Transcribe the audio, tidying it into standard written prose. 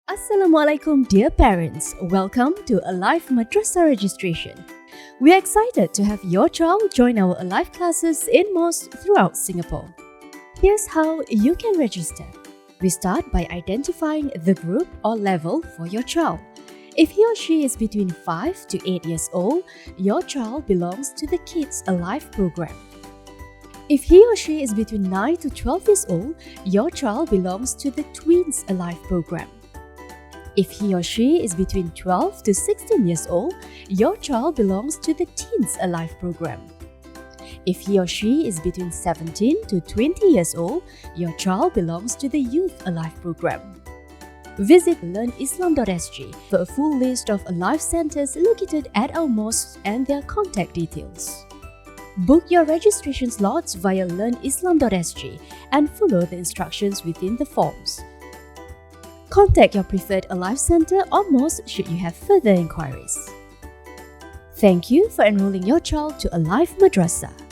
Assalamualaikum dear parents, welcome to aLIVE Madrasah registration. We are excited to have your child join our aLIVE classes in mosques throughout Singapore. Here's how you can register. We start by identifying the group or level for your child. If he or she is between 5 to 8 years old, your child belongs to the Kids aLIVE program. If he or she is between 9 to 12 years old, your child belongs to the Tweens aLIVE program. If he or she is between 12 to 16 years old, your child belongs to the Teens aLIVE program. If he or she is between 17 to 20 years old, your child belongs to the Youth aLIVE program. Visit learnislam.sg for a full list of aLIVE centers located at our mosques and their contact details. Book your registration slots via learnislam.sg and follow the instructions within the forms. Contact your preferred aLIVE center or mosque should you have further inquiries. Thank you for enrolling your child to aLIVE Madrasah.